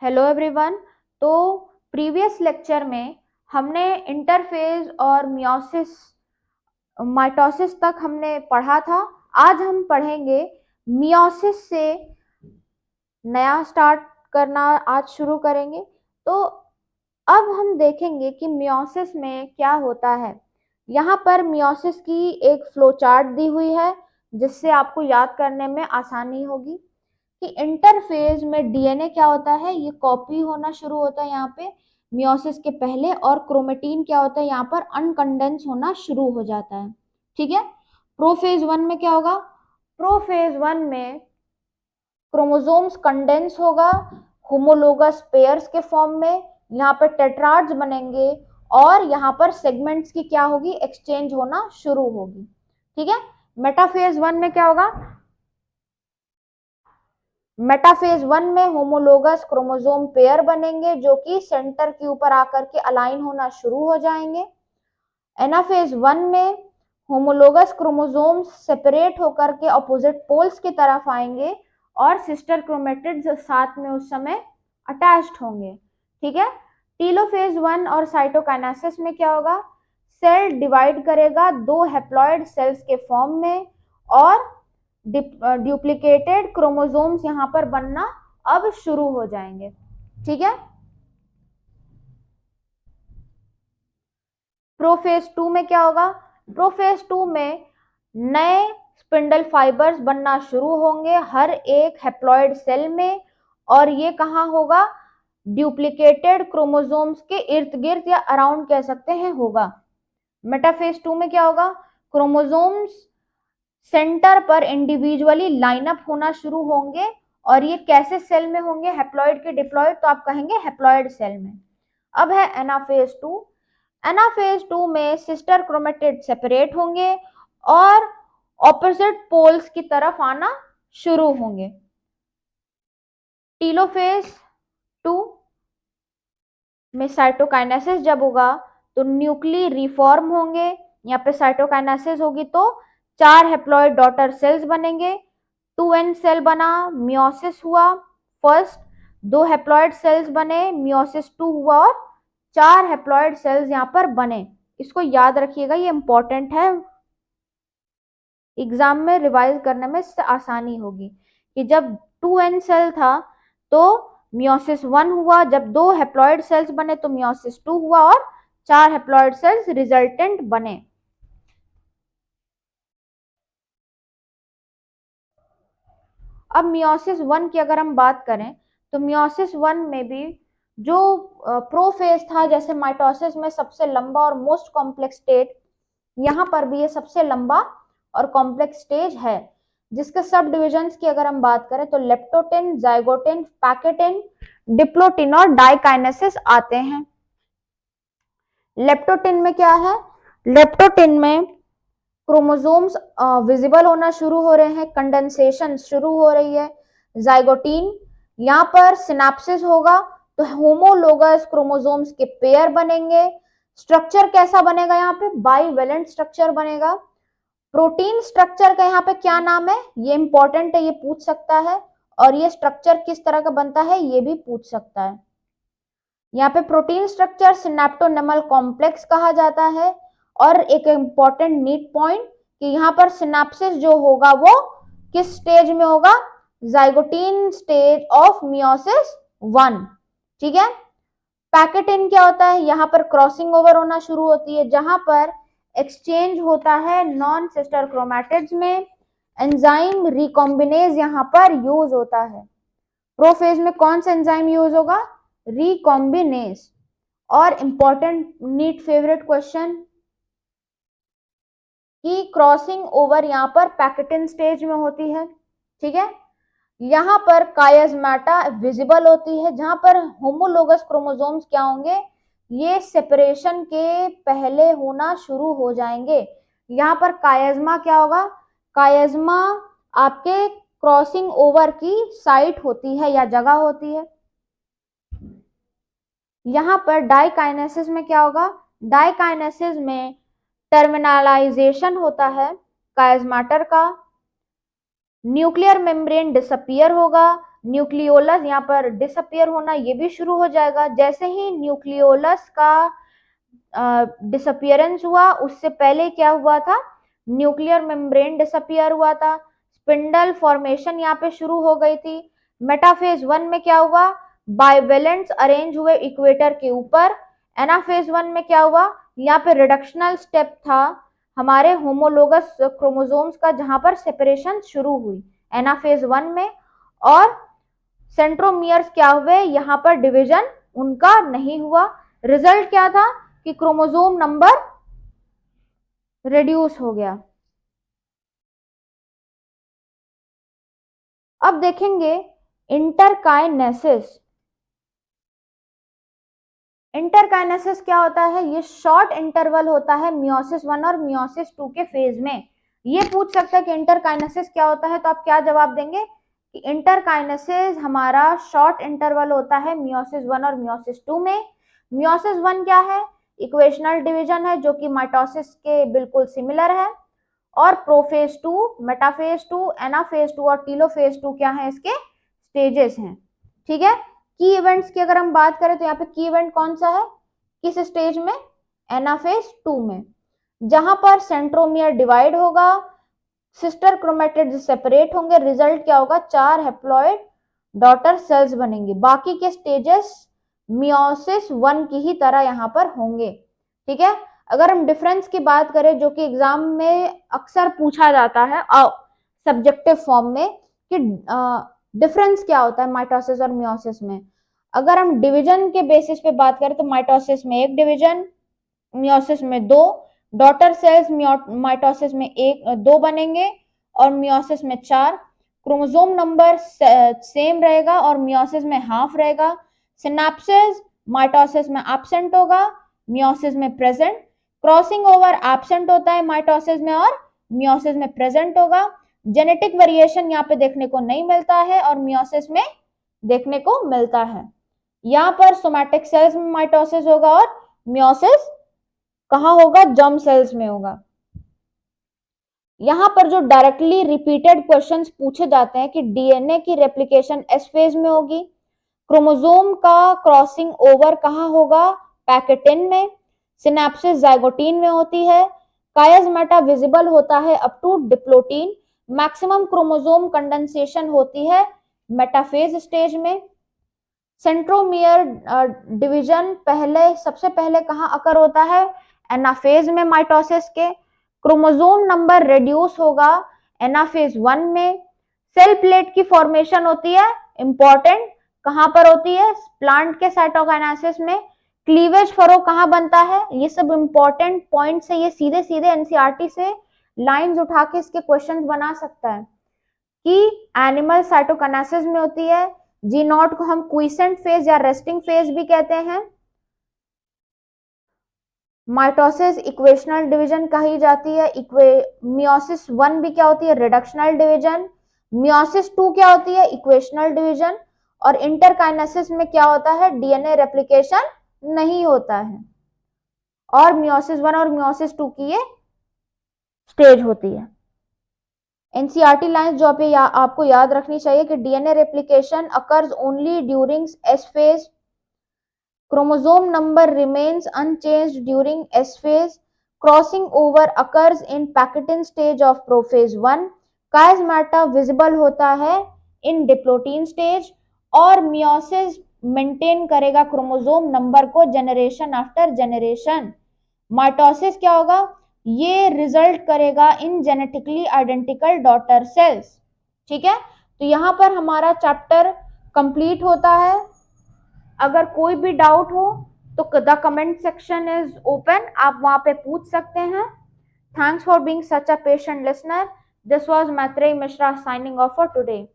Hello everyone. तो previous lecture में हमने इंटरफेज और मियोसिस माइटोसिस तक हमने पढ़ा था। आज हम पढ़ेंगे मियोसिस से नया स्टार्ट करना आज शुरू करेंगे। तो अब हम देखेंगे कि मियोसिस में क्या होता है। यहाँ पर मियोसिस की एक फ्लो चार्ट दी हुई है जिससे आपको याद करने में आसानी होगी कि इंटरफेज में डीएनए क्या होता है, ये कॉपी होना शुरू होता है यहाँ पे मियोसिस के पहले, और क्रोमेटिन क्या होता है यहाँ पर अनकंडेंस होना शुरू हो जाता है। ठीक है। प्रोफेज वन में क्या होगा? प्रोफेज वन में क्रोमोसोम्स कंडेंस होगा होमोलोगस पेयर्स के फॉर्म में, यहाँ पर टेट्राड्स बनेंगे और यहाँ पर सेगमेंट्स की क्या होगी, एक्सचेंज होना शुरू होगी। ठीक है। मेटाफेज वन में क्या होगा? मेटाफेज वन में होमोलोगस क्रोमोसोम पेयर बनेंगे जो कि सेंटर के ऊपर आकर के अलाइन होना शुरू हो जाएंगे। एनाफेज वन में होमोलोगस क्रोमोसोम्स सेपरेट होकर के ऑपोजिट पोल्स की तरफ आएंगे और सिस्टर क्रोमेटिड्स साथ में उस समय अटैच्ड होंगे। ठीक है। टीलोफेज वन और साइटोकाइनेसिस में क्या होगा? सेल डिवाइड करेगा दो हैप्लॉइड सेल्स के फॉर्म में और डुप्लीकेटेड क्रोमोसोम्स यहाँ पर बनना अब शुरू हो जाएंगे। ठीक है। प्रोफेज टू में क्या होगा? प्रोफेज टू में नए स्पिंडल फाइबर्स बनना शुरू होंगे हर एक हैप्लॉइड सेल में, और ये कहाँ होगा? डुप्लीकेटेड क्रोमोसोम्स के इर्द गिर्द या अराउंड कह सकते हैं होगा। मेटाफेज टू में क्या होगा? क्रोमोसोम्स सेंटर पर इंडिविजुअली लाइनअप होना शुरू होंगे, और ये कैसे सेल में होंगे? हैप्लॉइड के डिप्लॉइड, तो आप कहेंगे हैप्लॉइड सेल में। अब है एनाफेज टू। एनाफेज टू में सिस्टर क्रोमेटिड सेपरेट होंगे और ऑपोजिट पोल्स की तरफ आना शुरू होंगे। टीलोफेज टू में साइटोकाइनेसिस जब होगा तो न्यूक्ली रिफॉर्म होंगे, यहाँ पे साइटोकाइनेसिस होगी तो 4 हैप्लॉइड डॉटर सेल्स बनेंगे। 2n सेल बना, मियोसिस हुआ फर्स्ट, 2 हैप्लॉइड सेल्स बने, मियोसिस 2 हुआ और 4 हैप्लॉइड सेल्स यहाँ पर बने। इसको याद रखिएगा, ये इंपॉर्टेंट है, एग्जाम में रिवाइज करने में इससे आसानी होगी कि जब 2n सेल था तो मियोसिस 1 हुआ, जब 2 हैप्लॉइड सेल्स बने तो मियोसिस 2 हुआ और 4 हैप्लॉइड सेल्स रिजल्टेंट बने। अब मियोसिस 1 की अगर हम बात करें तो मियोसिस 1 में भी जो प्रोफेज था, जैसे माइटोसिस में सबसे लंबा और मोस्ट कॉम्प्लेक्स स्टेट, यहाँ पर भी ये सबसे लंबा और कॉम्प्लेक्स स्टेज है, जिसके सब डिविजन्स की अगर हम बात करें तो लेप्टोटिन, जाइगोटिन, पैकेटिन, डिप्लोटिन और डाइकाइनेसिस आते हैं। लेप्टोटिन में क्या है? लेप्टोटिन में क्रोमोसोम्स विजिबल होना शुरू हो रहे हैं, कंडेंसेशन शुरू हो रही है। जाइगोटीन, यहाँ पर सिनेप्सिस होगा तो होमोलोगस क्रोमोसोम्स के पेयर बनेंगे। स्ट्रक्चर कैसा बनेगा? यहाँ पे बाइवेलेंट स्ट्रक्चर बनेगा। प्रोटीन स्ट्रक्चर का यहाँ पे क्या नाम है? ये इंपॉर्टेंट है, ये पूछ सकता है, और ये स्ट्रक्चर किस तरह का बनता है ये भी पूछ सकता है। यहाँ पे प्रोटीन स्ट्रक्चर सिनेप्टोनेमल कॉम्प्लेक्स कहा जाता है। और एक इंपॉर्टेंट नीड पॉइंट कि यहाँ पर सिनेप्सिस जो होगा वो किस स्टेज में होगा? Zygotene stage of meiosis 1। ठीक है। पैकेटिन क्या होता है? यहाँ पर क्रॉसिंग ओवर होना शुरू होती है जहां पर एक्सचेंज होता है नॉन सिस्टर क्रोमैटिड्स में, एंजाइम रिकॉम्बिनेज यहाँ पर यूज होता है। प्रोफेज में कौन सा एंजाइम यूज होगा? रिकॉम्बिनेज। और इंपॉर्टेंट नीट फेवरेट क्वेश्चन कि क्रॉसिंग ओवर यहाँ पर पैकेटिन स्टेज में होती है। ठीक है। यहाँ पर कायस्मेटा विजिबल होती है जहां पर होमोलोगस क्रोमोसोम्स क्या होंगे? ये सेपरेशन के पहले होना शुरू हो जाएंगे। यहाँ पर कायस्मा क्या होगा? कायस्मा आपके क्रॉसिंग ओवर की साइट होती है या जगह होती है। यहाँ पर डाइकाइनेसिस में क्या होगा? डाइकाइनेसिस में टर्मिनलाइजेशन होता है कायस्मेटर का, न्यूक्लियर मेम्ब्रेन डिसअपियर होगा न्यूक्लियोलस यहाँ पर डिसअपियर होना ये भी शुरू हो जाएगा। जैसे ही न्यूक्लियोलस का डिसअपियरेंस हुआ, उससे पहले क्या हुआ था, न्यूक्लियर मेम्ब्रेन डिसअपियर हुआ था, स्पिंडल फॉर्मेशन यहाँ पे शुरू हो गई थी। मेटाफेज 1 में क्या हुआ, बाइवेलेंट्स अरेंज हुए इक्वेटर के ऊपर। एनाफेज 1 में क्या हुआ, यहाँ पे रिडक्शनल स्टेप था हमारे होमोलोगस क्रोमोसोम्स का, जहां पर सेपरेशन शुरू हुई एनाफेज 1 में। और सेंट्रोमियर्स क्या हुए, यहाँ पर डिवीजन उनका नहीं हुआ। रिजल्ट क्या था कि क्रोमोसोम नंबर रिड्यूस हो गया। अब देखेंगे इंटरकाइनेसिस। इंटरकाइनेसिस क्या होता है, ये शॉर्ट इंटरवल होता है मियोसिस 1 और मियोसिस 2 के फेज में। ये पूछ सकता है कि इंटरकाइनेसिस क्या होता है, तो आप क्या जवाब देंगे कि इंटरकाइनेसिस हमारा शॉर्ट इंटरवल होता है मियोसिस 1 और मियोसिस 2 में। मियोसिस 1 क्या है, इक्वेशनल डिवीजन है जो कि माइटोसिस के बिल्कुल सिमिलर है। और प्रोफेज 2, मेटाफेज 2, एनाफेज 2 और टीलोफेज 2 क्या है, इसके स्टेजेस हैं। ठीक है। की इवेंट्स की अगर हम बात करें तो यहाँ पे की इवेंट कौन सा है, किस स्टेज में, एनाफेज 2 में, जहां पर सेंट्रोमियर डिवाइड होगा, सिस्टर क्रोमेटिड सेपरेट होंगे, रिजल्ट क्या होगा, 4 हैप्लॉइड डॉटर सेल्स बनेंगे। बाकी के स्टेजेस मियोसिस 1 की ही तरह यहाँ पर होंगे। ठीक है। अगर हम डिफरेंस की बात करें, जो कि एग्जाम में अक्सर पूछा जाता है सब्जेक्टिव फॉर्म में, कि डिफरेंस क्या होता है माइटोसिस और मियोसिस में। अगर हम डिवीजन के बेसिस पे बात करें तो माइटोसिस में 1 डिवीजन, मियोसिस में 2, डॉटर सेल्स माइटोसिस में 2 बनेंगे और मियोसिस में 4। क्रोमोसोम नंबर सेम रहेगा और मियोसिस में हाफ रहेगा। सिनेप्सिस माइटोसिस में एब्सेंट होगा, मियोसिस में प्रेजेंट। क्रॉसिंग ओवर एब्सेंट होता है माइटोसिस में और मियोसिस में प्रेजेंट होगा। जेनेटिक वेरिएशन यहाँ पे देखने को नहीं मिलता है और मियोसिस में देखने को मिलता है। यहाँ पर सोमैटिक सेल्स में माइटोसिस होगा और मियोसिस कहाँ होगा, जर्म सेल्स में होगा। यहाँ पर जो डायरेक्टली रिपीटेड क्वेश्चंस पूछे जाते हैं कि डीएनए की रेप्लिकेशन एस फेज में होगी, क्रोमोसोम का क्रॉसिंग ओवर कहाँ होगा, पैकेटिन में, सिनेप्सिस जाइगोटीन में होती है, कायस्मेटा विजिबल होता है up to diplotene, maximum chromosome condensation होती है मेटाफेज स्टेज में। सेंट्रोमियर डिवीजन सबसे पहले कहाँ अकर होता है, एनाफेज में माइटोसिस के। क्रोमोसोम नंबर रिड्यूस होगा एनाफेज 1 में। सेल प्लेट की फॉर्मेशन होती है, इंपॉर्टेंट, कहां पर होती है, प्लांट के साइटोकाइनेसिस में। क्लीवेज फरो कहां बनता है, ये सब इंपॉर्टेंट पॉइंट्स है, ये सीधे सीधे एनसीईआरटी से लाइंस उठा के इसके क्वेश्चंस बना सकता है कि एनिमल साइटोकाइनेसिस में होती है। जी नॉट को हम क्विसेंट फेज या रेस्टिंग फेज भी कहते हैं। माइटोसिस इक्वेशनल डिवीजन कही जाती है। मियोसिस 1 भी क्या होती है, रिडक्शनल डिवीजन। मियोसिस 2 क्या होती है, इक्वेशनल डिवीजन। और इंटरकाइनेसिस में क्या होता है, डीएनए रेप्लिकेशन नहीं होता है। और मियोसिस 1 और मियोसिस 2 की ये स्टेज होती है। एनसीईआरटी लाइंस जो आपको याद रखनी चाहिए कि DNA replication occurs only during S phase, chromosome number remains unchanged during S phase, crossing over occurs in Paquetin stage of prophase 1, chiasmata visible होता है in diplotin stage, और meiosis मेंटेन करेगा क्रोमोसोम नंबर को generation after generation. Mitosis क्या होगा, ये result करेगा इन genetically identical daughter cells. ठीक है। तो यहां पर हमारा चैप्टर कंप्लीट होता है। अगर कोई भी डाउट हो तो the comment section is open, आप वहां पे पूछ सकते हैं। Thanks for being such a patient listener. This was Maitreyi Mishra signing off for today.